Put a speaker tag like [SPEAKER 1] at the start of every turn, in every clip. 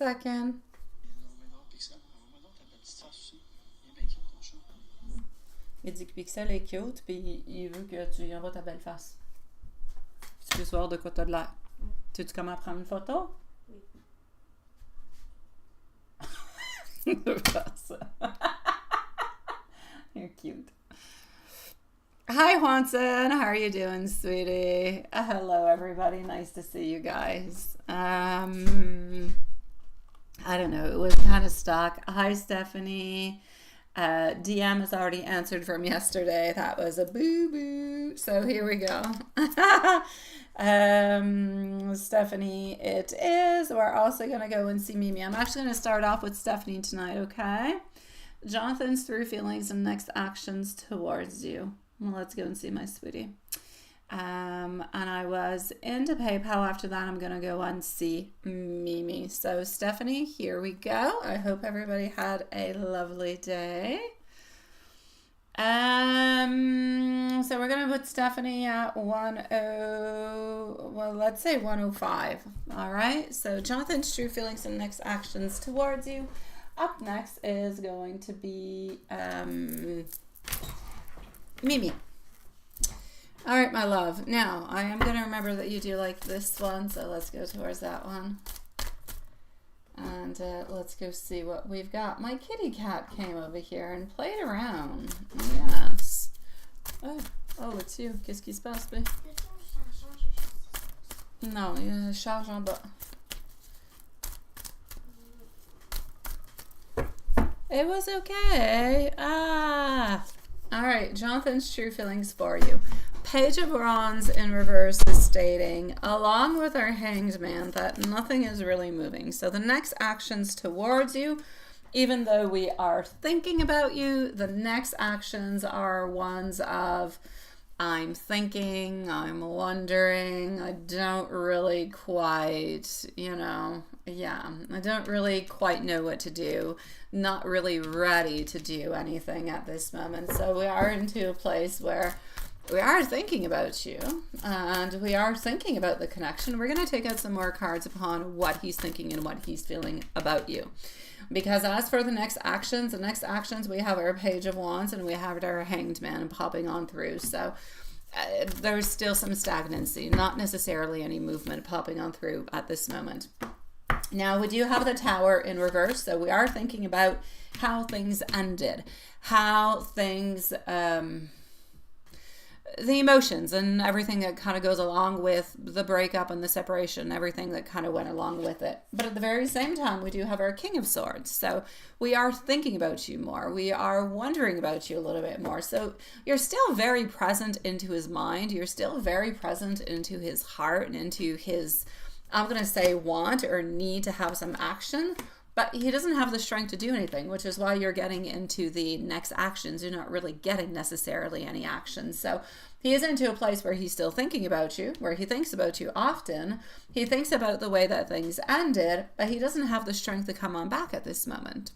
[SPEAKER 1] Second. Il dit que Pixel est cute, puis il veut que tu lui envoies ta belle face. Tu veux savoir de quoi t'as de l'air. Tu sais comment prendre une photo? Oui. Faire ça. You're cute. Hi, Juanson. How are you doing, sweetie? Hello, everybody. Nice to see you guys. I don't know. It was kind of stuck. Hi, Stephanie. DM is already answered from yesterday. That was a boo-boo. So here we go. Stephanie, it is. We're also going to go and see Mimi. I'm actually going to start off with Stephanie tonight, okay? Jonathan's through feelings and next actions towards you. Well, let's go and see my sweetie. And I was into PayPal. After that, I'm going to go and see Mimi. So, Stephanie, here we go. I hope everybody had a lovely day. So we're going to put Stephanie at 105. All right. So, Jonathan's true feelings and next actions towards you. Up next is going to be Mimi. All right, my love. Now, I am going to remember that you do like this one, so let's go towards that one. And let's go see what we've got. My kitty cat came over here and played around. Yes. Oh, it's you. Qu'est-ce qui se passe, bé? Non, il y a une charge en bas. It was okay. All right, Jonathan's true feelings for you. Page of Wands in reverse is stating, along with our Hanged Man, that nothing is really moving. So the next actions towards you, even though we are thinking about you, the next actions are ones of, I'm thinking, I'm wondering, I don't really quite, I don't really quite know what to do, not really ready to do anything at this moment. So we are into a place where we are thinking about you, and we are thinking about the connection. We're going to take out some more cards upon what he's thinking and what he's feeling about you. Because as for the next actions, we have our Page of Wands and we have our Hanged Man popping on through. So there's still some stagnancy, not necessarily any movement popping on through at this moment. Now, we do have the Tower in reverse, so we are thinking about how things ended, how things... the emotions and everything that kind of goes along with the breakup and the separation, everything that kind of went along with it. But at the very same time, we do have our King of Swords. So we are thinking about you more. We are wondering about you a little bit more. So you're still very present into his mind. You're still very present into his heart and into his, I'm going to say, want or need to have some action. But he doesn't have the strength to do anything, which is why you're getting into the next actions. You're not really getting necessarily any action. So he is into a place where he's still thinking about you, where he thinks about you often. He thinks about the way that things ended, but he doesn't have the strength to come on back at this moment.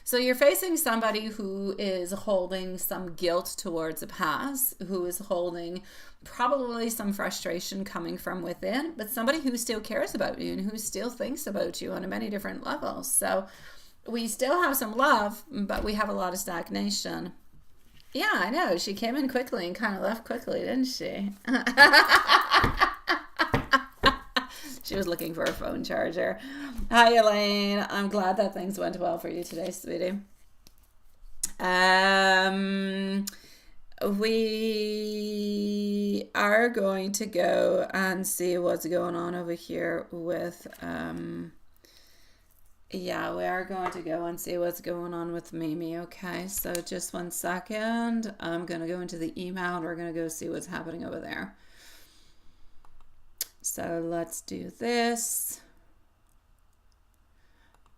[SPEAKER 1] So you're facing somebody who is holding some guilt towards the past, who is holding probably some frustration coming from within, but somebody who still cares about you and who still thinks about you on many different levels. So we still have some love, but we have a lot of stagnation. Yeah, I know. She came in quickly and kind of left quickly, didn't she? She was looking for a phone charger. Hi, Elaine. I'm glad that things went well for you today, sweetie. We are going to go and see what's going on over here with, we are going to go and see what's going on with Mimi, okay? So just 1 second. I'm going to go into the email and we're going to go see what's happening over there. So let's do this.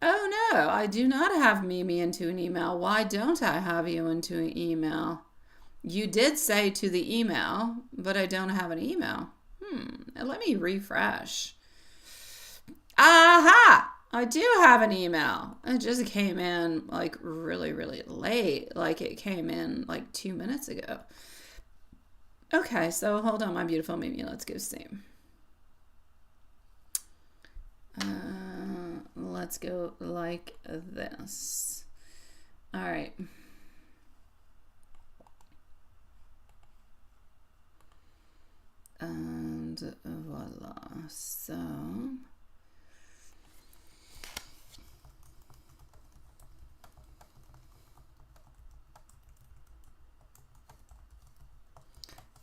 [SPEAKER 1] Oh no, I do not have Mimi into an email. Why don't I have you into an email? You did say to the email, but I don't have an email. Let me refresh. Aha! I do have an email. It just came in like really, really late. Like it came in like 2 minutes ago. Okay, so hold on, my beautiful Mimi. Let's go see. let's go like this. All right. And voila. So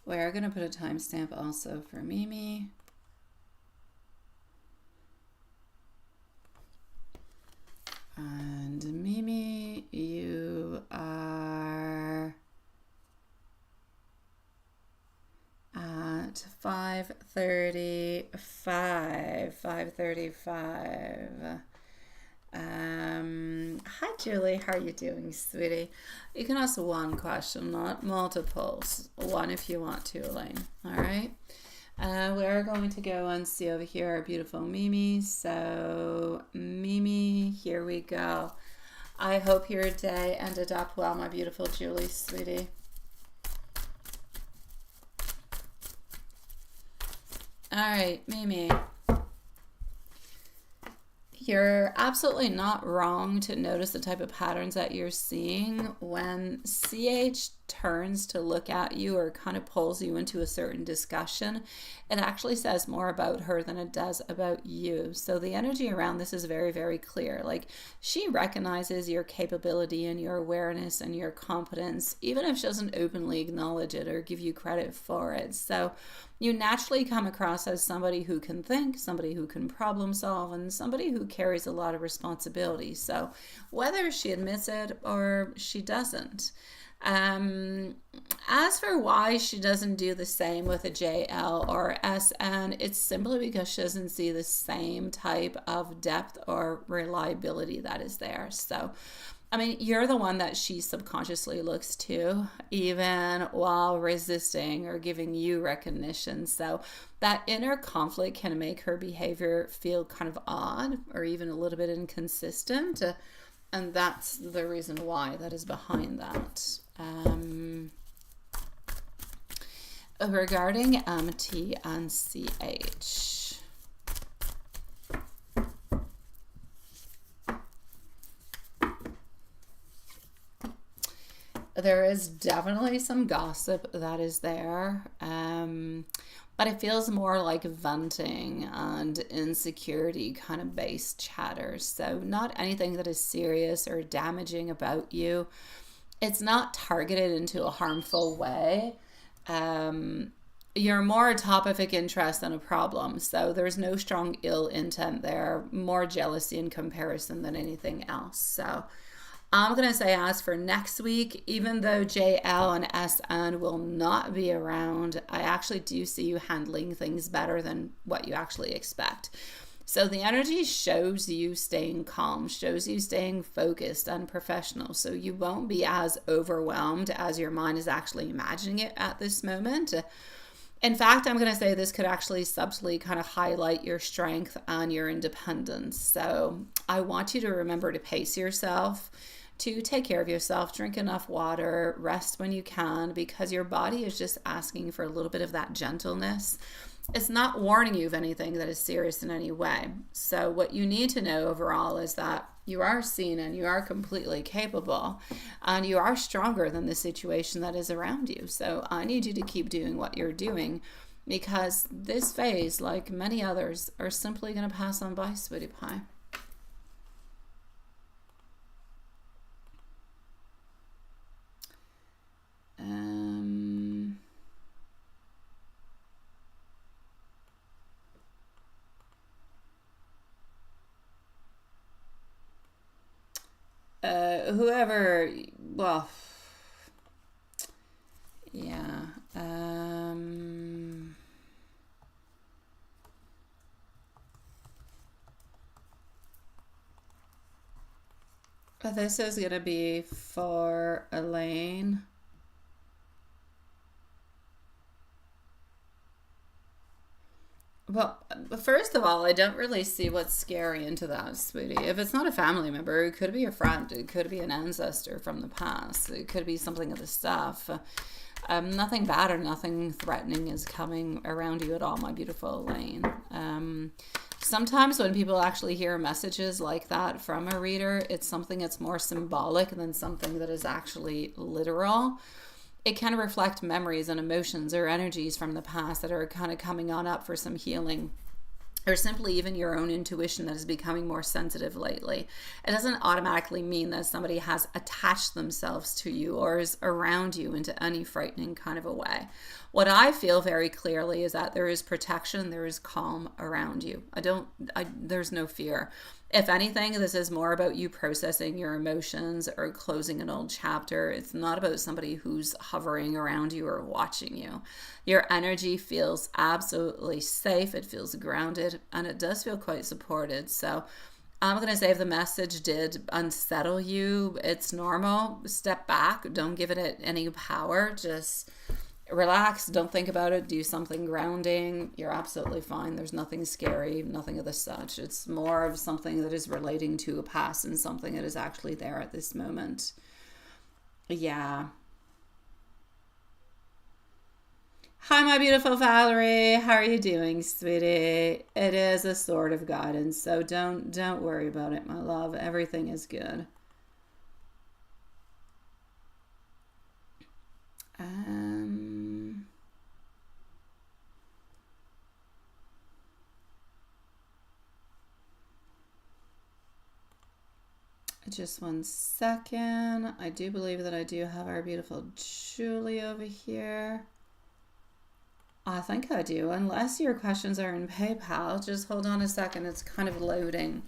[SPEAKER 1] we're going to put a timestamp also for Mimi. And Mimi, you are at 5:35. Hi Julie, how are you doing, sweetie? You can ask one question, not multiples. One if you want to, Elaine. All right. We're going to go and see over here our beautiful Mimi. So Mimi, here we go. I hope your day ended up well, my beautiful Julie, sweetie. All right, Mimi. You're absolutely not wrong to notice the type of patterns that you're seeing when CH turns to look at you or kind of pulls you into a certain discussion. It actually says more about her than it does about you. So the energy around this is very, very clear. Like, she recognizes your capability and your awareness and your competence, even if she doesn't openly acknowledge it or give you credit for it. So you naturally come across as somebody who can think, somebody who can problem solve, and somebody who carries a lot of responsibility. So whether she admits it or she doesn't. As for why she doesn't do the same with a JL or SN, it's simply because she doesn't see the same type of depth or reliability that is there. So I mean, you're the one that she subconsciously looks to, even while resisting or giving you recognition. So that inner conflict can make her behavior feel kind of odd or even a little bit inconsistent. And that's the reason why that is behind that. Regarding MT and CH. There is definitely some gossip that is there, but it feels more like venting and insecurity kind of based chatter. So not anything that is serious or damaging about you. It's not targeted into a harmful way. You're more a topic interest than a problem. So there's no strong ill intent there, more jealousy and comparison than anything else. So I'm going to say as for next week, even though JL and SN will not be around, I actually do see you handling things better than what you actually expect. So the energy shows you staying calm, shows you staying focused and professional. So you won't be as overwhelmed as your mind is actually imagining it at this moment. In fact, I'm going to say this could actually subtly kind of highlight your strength and your independence. So I want you to remember to pace yourself, to take care of yourself, drink enough water, rest when you can, because your body is just asking for a little bit of that gentleness. It's not warning you of anything that is serious in any way. So what you need to know overall is that you are seen and you are completely capable and you are stronger than the situation that is around you. So I need you to keep doing what you're doing, because this phase, like many others, are simply going to pass on by, sweetie pie. Whoever, well, yeah, this is going to be for Elaine. Well, first of all, I don't really see what's scary into that, sweetie. If it's not a family member, it could be a friend. It could be an ancestor from the past. It could be something of the stuff. Nothing bad or nothing threatening is coming around you at all, my beautiful Elaine. Sometimes when people actually hear messages like that from a reader, it's something that's more symbolic than something that is actually literal. It can reflect memories and emotions or energies from the past that are kind of coming on up for some healing, or simply even your own intuition that is becoming more sensitive lately. It doesn't automatically mean that somebody has attached themselves to you or is around you into any frightening kind of a way. What I feel very clearly is that there is protection, there is calm around you. There's no fear. If anything, this is more about you processing your emotions or closing an old chapter. It's not about somebody who's hovering around you or watching you. Your energy feels absolutely safe. It feels grounded, and it does feel quite supported. So I'm going to say if the message did unsettle you, it's normal. Step back. Don't give it any power. Just relax. Don't think about it. Do something grounding. You're absolutely fine. There's nothing scary, nothing of the such. It's more of something that is relating to a past and something that is actually there at this moment. Yeah. Hi, my beautiful Valerie. How are you doing, sweetie? It is a sort of guidance, so don't worry about it, my love. Everything is good. Just one second. I do believe that I do have our beautiful Julie over here. I think I do, unless your questions are in PayPal. Just hold on a second. It's kind of loading.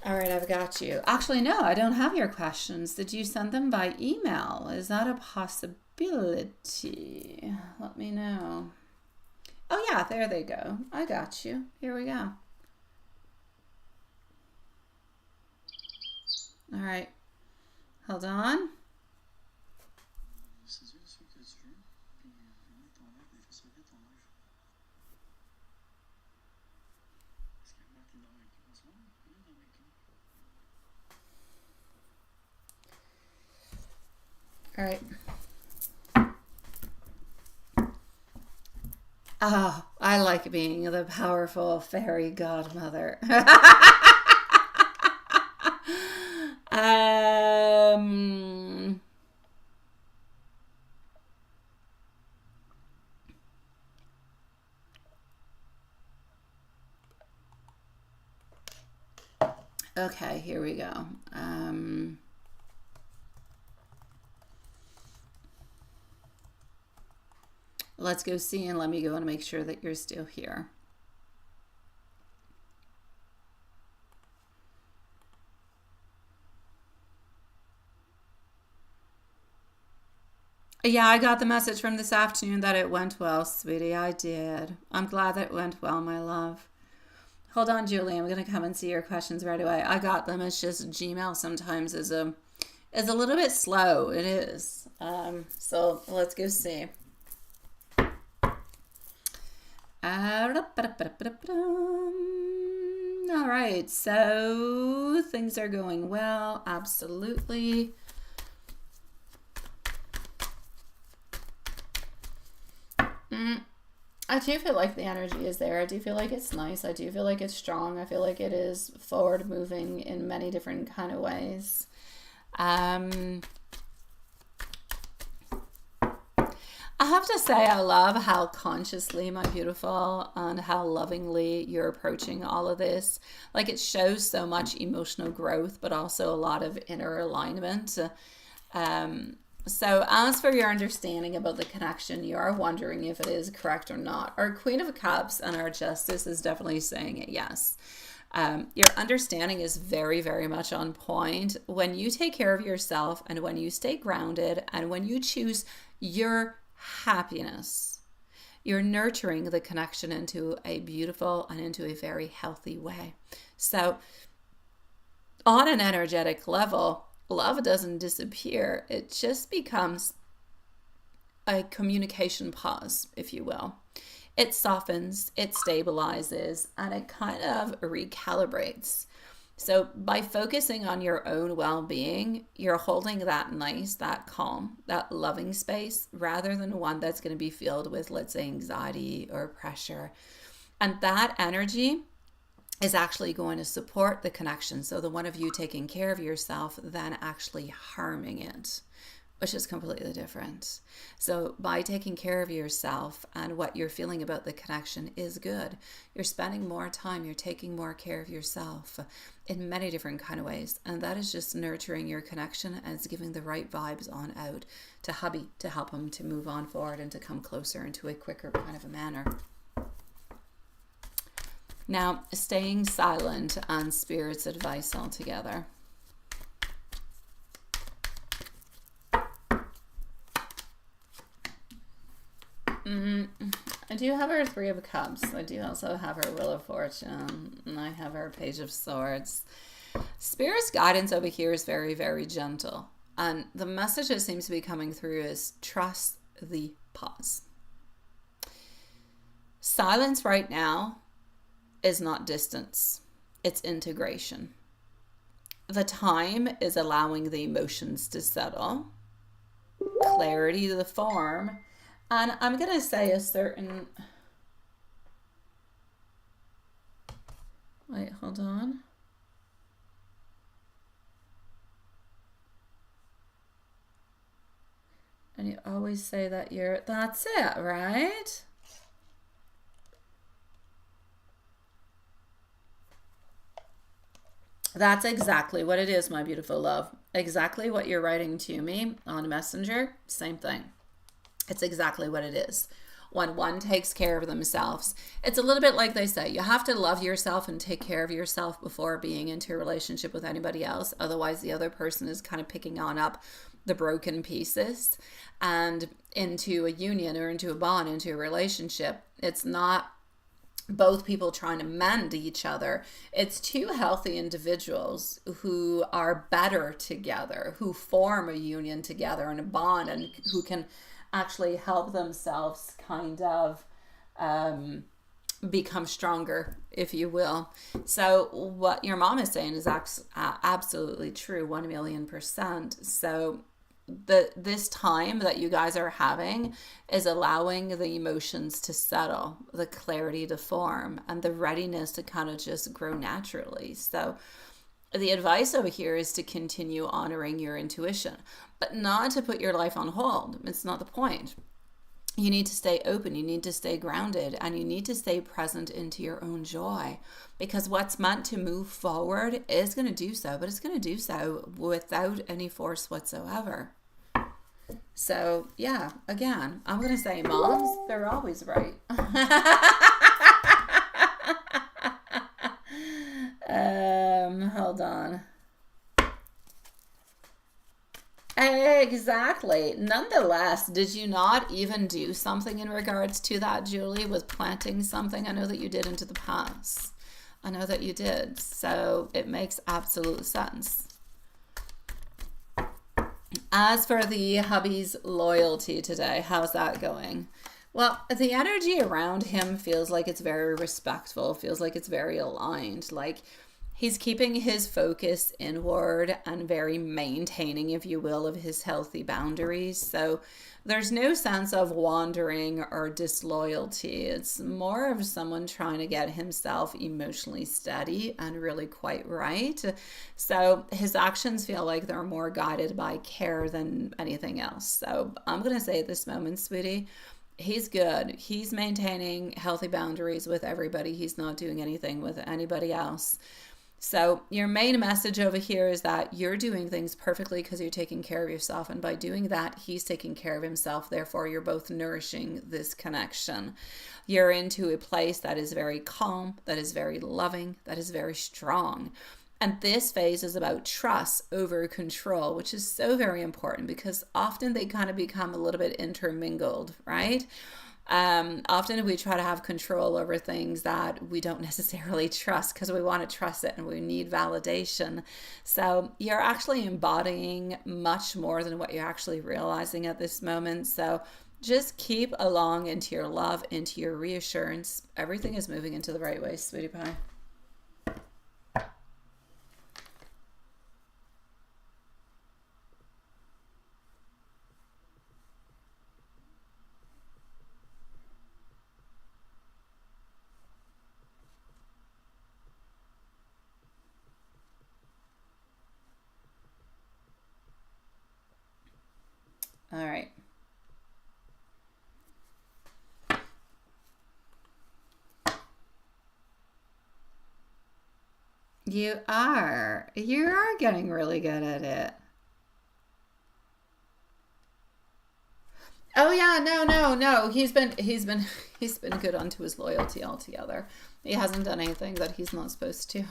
[SPEAKER 1] All right, I've got you. Actually, no, I don't have your questions. Did you send them by email? Is that a possibility? Let me know. Oh, yeah, there they go. I got you. Here we go. All right. Hold on. All right. Oh, I like being the powerful fairy godmother. Okay, here we go. Let's go see, and let me go and make sure that you're still here. Yeah, I got the message from this afternoon that it went well, sweetie. I did. I'm glad that it went well, my love. Hold on, Julie. I'm going to come and see your questions right away. I got them. It's just Gmail sometimes is a little bit slow. It is. So let's go see. All right. So things are going well. Absolutely. I do feel like the energy is there. I do feel like it's nice. I do feel like it's strong. I feel like it is forward moving in many different kind of ways. I have to say I love how consciously, my beautiful, and how lovingly you're approaching all of this. Like, it shows so much emotional growth, but also a lot of inner alignment. So as for your understanding about the connection, you are wondering if it is correct or not. Our Queen of Cups and our Justice is definitely saying it yes. Your understanding is very, very much on point. When you take care of yourself and when you stay grounded and when you choose your happiness, you're nurturing the connection into a beautiful and into a very healthy way. So on an energetic level, love doesn't disappear. It just becomes a communication pause, if you will. It softens, it stabilizes, and it kind of recalibrates. So by focusing on your own well-being, you're holding that nice, that calm, that loving space, rather than one that's going to be filled with, let's say, anxiety or pressure. And that energy is actually going to support the connection. So the one of you taking care of yourself then actually harming it, which is completely different. So by taking care of yourself and what you're feeling about the connection is good, you're spending more time, you're taking more care of yourself in many different kind of ways. And that is just nurturing your connection, and it's giving the right vibes on out to hubby to help him to move on forward and to come closer into a quicker kind of a manner. Now, staying silent and Spirit's advice altogether. I do have our Three of Cups. I do also have our Wheel of Fortune. And I have our Page of Swords. Spirit's guidance over here is very, very gentle. And the message that seems to be coming through is trust the pause. Silence right now is not distance. It's integration. The time is allowing the emotions to settle. Clarity to the form. And I'm going to say a certain... Wait, hold on. And you always say that you're... That's it, right? That's exactly what it is, my beautiful love. Exactly what you're writing to me on Messenger. Same thing. It's exactly what it is. When one takes care of themselves, it's a little bit like they say, you have to love yourself and take care of yourself before being into a relationship with anybody else. Otherwise, the other person is kind of picking on up the broken pieces. And into a union or into a bond, into a relationship, it's not both people trying to mend each other. It's two healthy individuals who are better together, who form a union together and a bond, and who can actually help themselves kind of become stronger, if you will. So what your mom is saying is absolutely true, 1,000,000%. So this time that you guys are having is allowing the emotions to settle, the clarity to form, and the readiness to kind of just grow naturally. So the advice over here is to continue honoring your intuition, but not to put your life on hold. It's not the point. You need to stay open, you need to stay grounded, and you need to stay present into your own joy, because what's meant to move forward is going to do so, but it's going to do so without any force whatsoever. So yeah, again, I'm going to say moms, they're always right. Hold on. Exactly. Nonetheless, did you not even do something in regards to that, Julie, with planting something? I know that you did into the past. I know that you did. So it makes absolute sense. As for the hubby's loyalty today, how's that going? Well, the energy around him feels like it's very respectful, feels like it's very aligned. Like he's keeping his focus inward and very maintaining, if you will, of his healthy boundaries. So there's no sense of wandering or disloyalty. It's more of someone trying to get himself emotionally steady and really quite right. So his actions feel like they're more guided by care than anything else. So I'm going to say at this moment, sweetie, he's good. He's maintaining healthy boundaries with everybody. He's not doing anything with anybody else. So your main message over here is that you're doing things perfectly because you're taking care of yourself. And by doing that, he's taking care of himself. Therefore, you're both nourishing this connection. You're into a place that is very calm, that is very loving, that is very strong. And this phase is about trust over control, which is so very important because often they kind of become a little bit intermingled, right? Often we try to have control over things that we don't necessarily trust because we want to trust it and we need validation. So you're actually embodying much more than what you're actually realizing at this moment. So just keep along into your love, into your reassurance. Everything is moving into the right way, sweetie pie. All right. You are. You are getting really good at it. Oh yeah, no. He's been good onto his loyalty altogether. He hasn't done anything that he's not supposed to.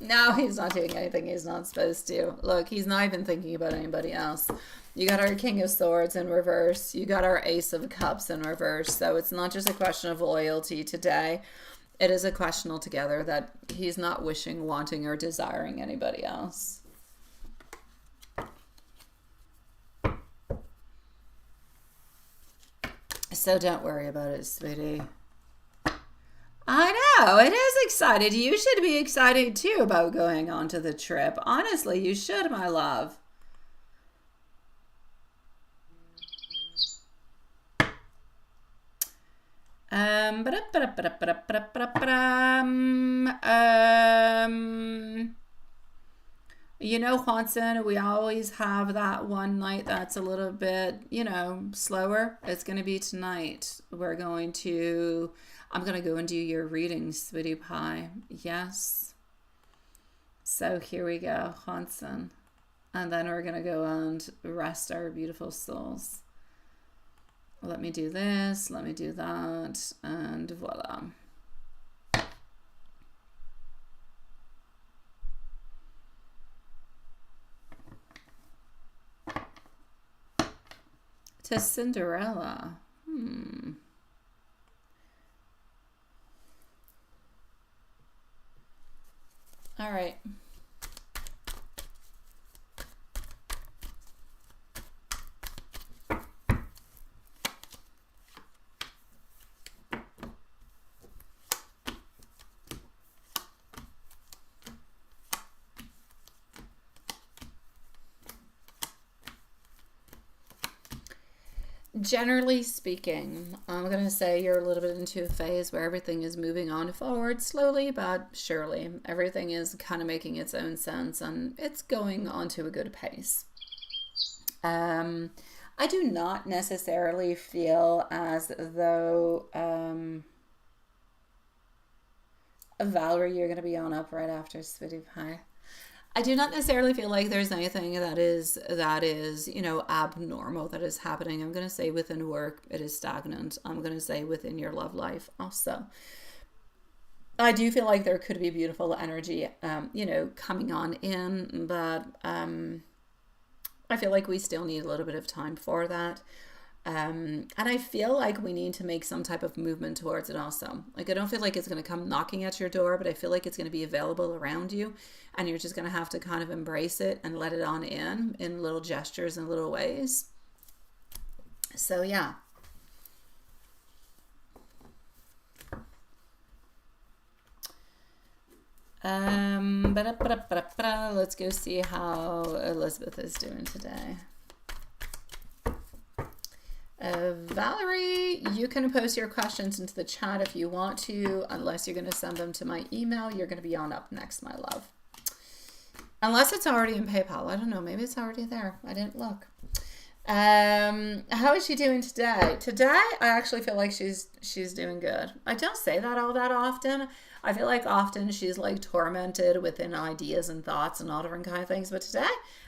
[SPEAKER 1] No, he's not doing anything he's not supposed to. Look, he's not even thinking about anybody else. You got our King of Swords in reverse. You got our Ace of Cups in reverse. So it's not just a question of loyalty today. It is a question altogether that he's not wishing, wanting, or desiring anybody else. So don't worry about it, sweetie. I know, it is exciting. You should be excited too about going on to the trip. Honestly, you should, my love. You know, Juanson, we always have that one night that's a little bit, slower. It's going to be tonight. I'm going to go and do your reading, sweetie pie. Yes. So here we go, Juanson. And then we're going to go and rest our beautiful souls. Let me do this, let me do that, and voila. To Cinderella. All right. Generally speaking, I'm going to say you're a little bit into a phase where everything is moving on forward slowly but surely. Everything is kind of making its own sense and it's going onto a good pace. I do not necessarily feel as though Valerie, you're going to be on up right after Sweetie Pie. I do not necessarily feel like there's anything that is abnormal that is happening. I'm going to say within work, it is stagnant. I'm going to say within your love life also. I do feel like there could be beautiful energy, coming on in, but I feel like we still need a little bit of time for that. And I feel like we need to make some type of movement towards it also. Like, I don't feel like it's going to come knocking at your door, but I feel like it's going to be available around you and you're just going to have to kind of embrace it and let it on in little gestures and little ways. So yeah. Let's go see how Elizabeth is doing today. Valerie, you can post your questions into the chat if you want to, unless you're going to send them to my email. You're going to be on up next, my love. Unless it's already in PayPal. I don't know. Maybe it's already there. I didn't look. How is she doing today? Today, I actually feel like she's doing good. I don't say that all that often. I feel like often she's like tormented within ideas and thoughts and all different kind of things. But today,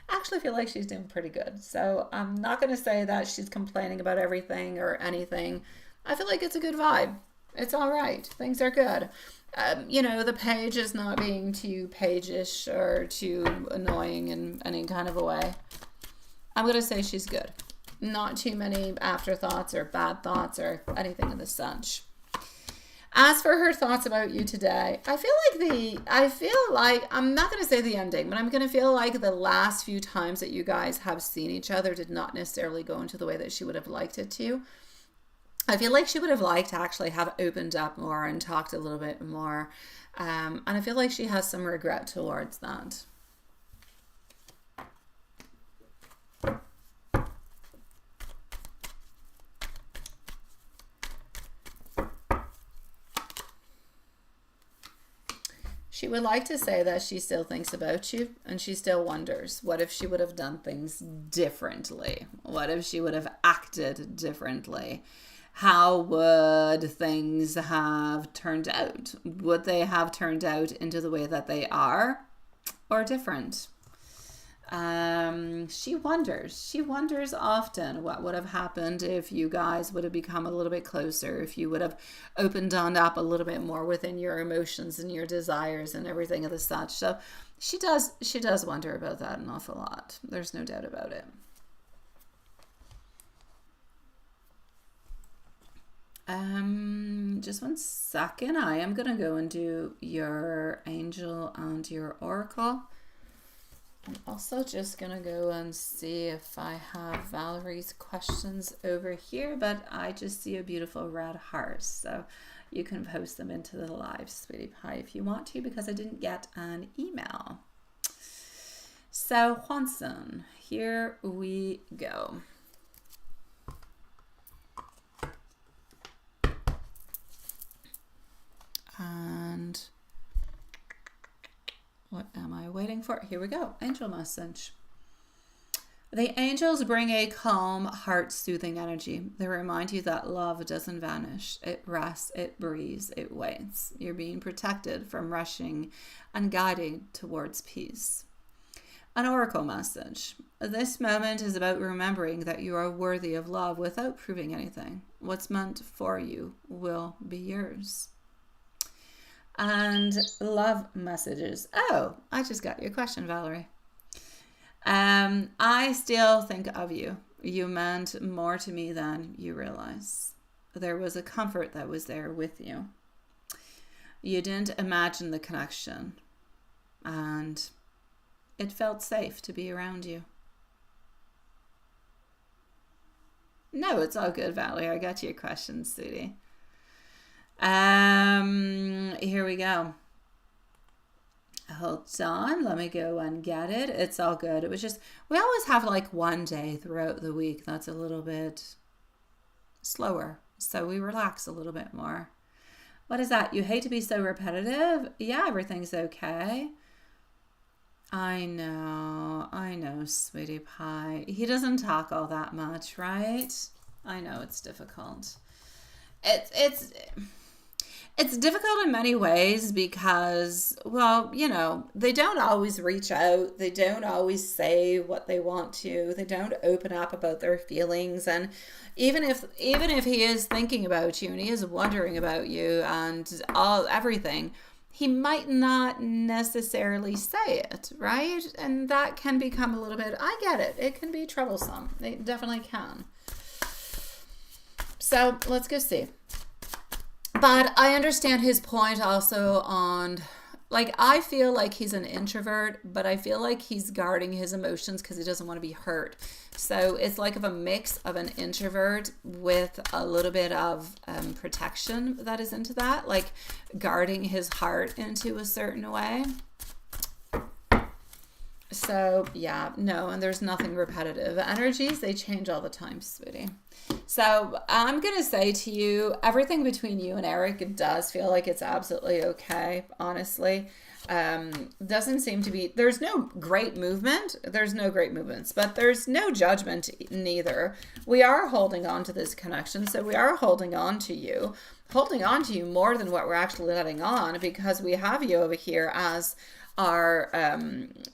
[SPEAKER 1] I actually feel like she's doing pretty good. So I'm not going to say that she's complaining about everything or anything. I feel like it's a good vibe. It's all right. Things are good. The page is not being too page-ish or too annoying in any kind of a way. I'm going to say she's good. Not too many afterthoughts or bad thoughts or anything of the such. As for her thoughts about you today, I feel like I'm not going to say the ending, but I'm going to feel like the last few times that you guys have seen each other did not necessarily go into the way that she would have liked it to. I feel like she would have liked to actually have opened up more and talked a little bit more. And I feel like she has some regret towards that. She would like to say that she still thinks about you and she still wonders, what if she would have done things differently? What if she would have acted differently? How would things have turned out? Would they have turned out into the way that they are or different? She wonders often what would have happened if you guys would have become a little bit closer, if you would have opened up a little bit more within your emotions and your desires and everything of the such. So she does wonder about that an awful lot. There's no doubt about it. Just one second. I am going to go and do your angel and your oracle. I'm also just going to go and see if I have Valerie's questions over here, but I just see a beautiful red heart. So you can post them into the live, sweetie pie, if you want to, because I didn't get an email. So Juanson, here we go. And what am I waiting for? Here we go. Angel message. The angels bring a calm, heart-soothing energy. They remind you that love doesn't vanish. It rests, it breathes, it waits. You're being protected from rushing and guided towards peace. An oracle message. This moment is about remembering that you are worthy of love without proving anything. What's meant for you will be yours. And love messages. Oh, I just got your question, Valerie. I still think of you. You meant more to me than you realize. There was a comfort that was there with you. You didn't imagine the connection, and it felt safe to be around you. No, it's all good, Valerie. I got your question, sweetie. Here we go. Hold on, let me go and get it. It's all good. It was just, we always have like one day throughout the week that's a little bit slower, so we relax a little bit more. What is that? You hate to be so repetitive? Yeah, everything's okay. I know, sweetie pie. He doesn't talk all that much, right? I know it's difficult. It's difficult in many ways because, well, you know, they don't always reach out. They don't always say what they want to. They don't open up about their feelings. And even if he is thinking about you and he is wondering about you and everything, he might not necessarily say it, right? And that can become a little bit, I get it. It can be troublesome. It definitely can. So let's go see. But I understand his point also on, like, I feel like he's an introvert, but I feel like he's guarding his emotions because he doesn't want to be hurt. So it's like a mix of an introvert with a little bit of protection that is into that, like guarding his heart into a certain way. So yeah, no, and there's nothing repetitive. Energies, they change all the time, sweetie. So I'm going to say to you, everything between you and Eric does feel like it's absolutely okay, honestly. Doesn't seem to be, there's no great movement. There's no great movements, but there's no judgment neither. We are holding on to this connection. So we are holding on to you more than what we're actually letting on, because we have you over here as our,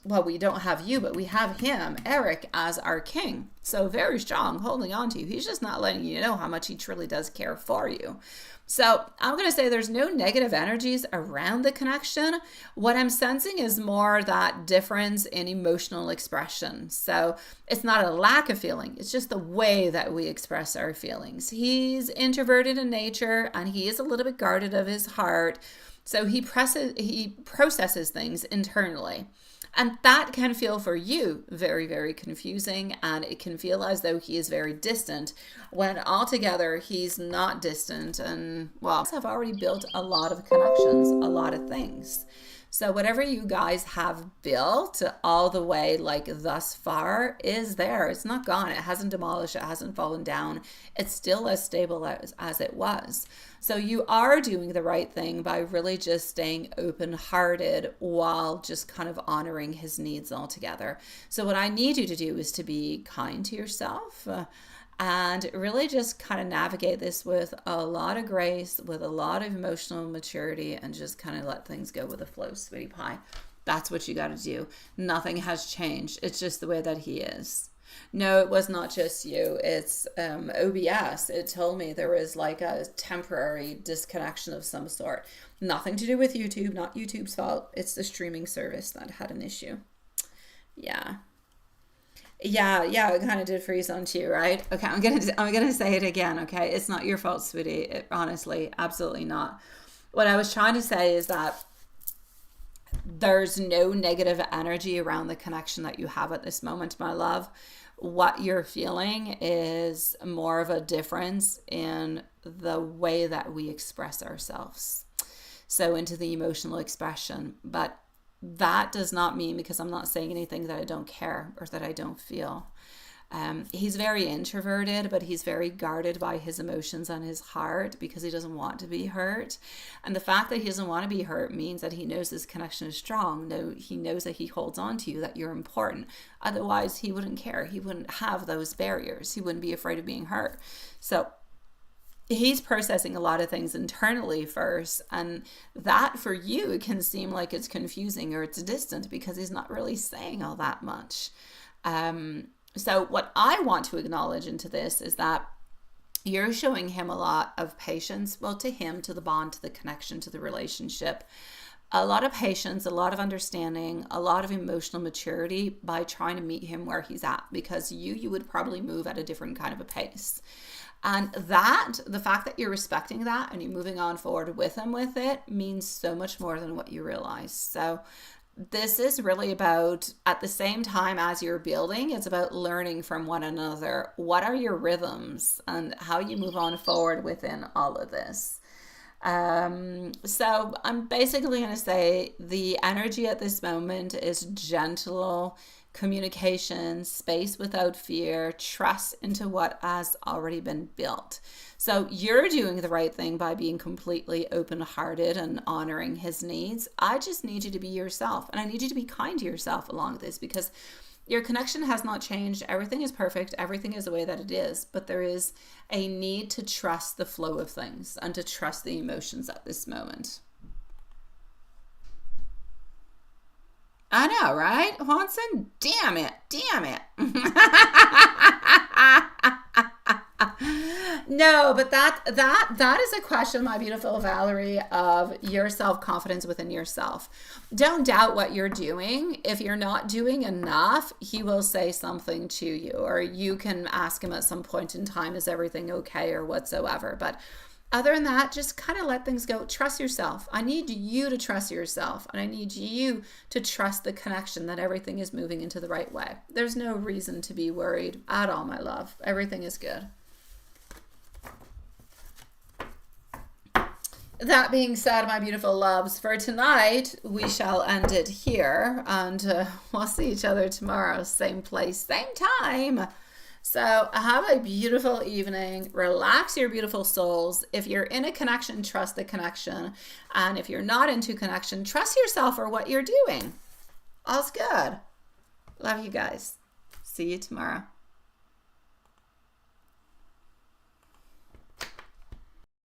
[SPEAKER 1] well, we don't have you, but we have him, Eric, as our king. So very strong, holding on to you. He's just not letting you know how much he truly does care for you. So I'm going to say there's no negative energies around the connection. What I'm sensing is more that difference in emotional expression. So it's not a lack of feeling. It's just the way that we express our feelings. He's introverted in nature and he is a little bit guarded of his heart. So he processes things internally. And that can feel for you very, very confusing. And it can feel as though he is very distant when altogether he's not distant. And well, have already built a lot of connections, a lot of things. So whatever you guys have built all the way like thus far is there. It's not gone. It hasn't demolished. It hasn't fallen down. It's still as stable as it was. So you are doing the right thing by really just staying open-hearted while just kind of honoring his needs altogether. So what I need you to do is to be kind to yourself, and really just kind of navigate this with a lot of grace, with a lot of emotional maturity, and just kind of let things go with the flow, sweetie pie. That's what you got to do. Nothing has changed. It's just the way that he is. No, it was not just you. It's OBS. It told me there was like a temporary disconnection of some sort. Nothing to do with YouTube, not YouTube's fault. It's the streaming service that had an issue. Yeah. Yeah, it kind of did freeze on you, right? Okay, I'm gonna say it again. Okay, it's not your fault, sweetie. Honestly, absolutely not. What I was trying to say is that there's no negative energy around the connection that you have at this moment, my love. What you're feeling is more of a difference in the way that we express ourselves. So into the emotional expression, but that does not mean, because I'm not saying anything, that I don't care or that I don't feel. He's very introverted, but he's very guarded by his emotions and his heart because he doesn't want to be hurt. And the fact that he doesn't want to be hurt means that he knows this connection is strong. No, he knows that he holds on to you, that you're important. Otherwise, he wouldn't care. He wouldn't have those barriers. He wouldn't be afraid of being hurt. So he's processing a lot of things internally first, and that for you can seem like it's confusing or it's distant because he's not really saying all that much. So what I want to acknowledge into this is that you're showing him a lot of patience, well, to him, to the bond, to the connection, to the relationship, a lot of patience, a lot of understanding, a lot of emotional maturity by trying to meet him where he's at, because you would probably move at a different kind of a pace. And that, the fact that you're respecting that and you're moving on forward with him with it, means so much more than what you realize. So this is really about, at the same time as you're building, it's about learning from one another. What are your rhythms and how you move on forward within all of this? So I'm basically going to say the energy at this moment is gentle communication, space without fear, trust into what has already been built. So you're doing the right thing by being completely open-hearted and honoring his needs. I just need you to be yourself, and I need you to be kind to yourself along this, because your connection has not changed. Everything is perfect. Everything is the way that it is, but there is a need to trust the flow of things and to trust the emotions at this moment. I know, right? Watson? Damn it. No, but that is a question, my beautiful Valerie, of your self-confidence within yourself. Don't doubt what you're doing. If you're not doing enough, he will say something to you, or you can ask him at some point in time, is everything okay or whatsoever. But other than that, just kind of let things go. Trust yourself. I need you to trust yourself, and I need you to trust the connection that everything is moving into the right way. There's no reason to be worried at all, my love. Everything is good. That being said, my beautiful loves, for tonight, we shall end it here, and we'll see each other tomorrow. Same place, same time. So have a beautiful evening. Relax your beautiful souls. If you're in a connection, trust the connection. And if you're not into connection, trust yourself or what you're doing. All's good. Love you guys. See you tomorrow.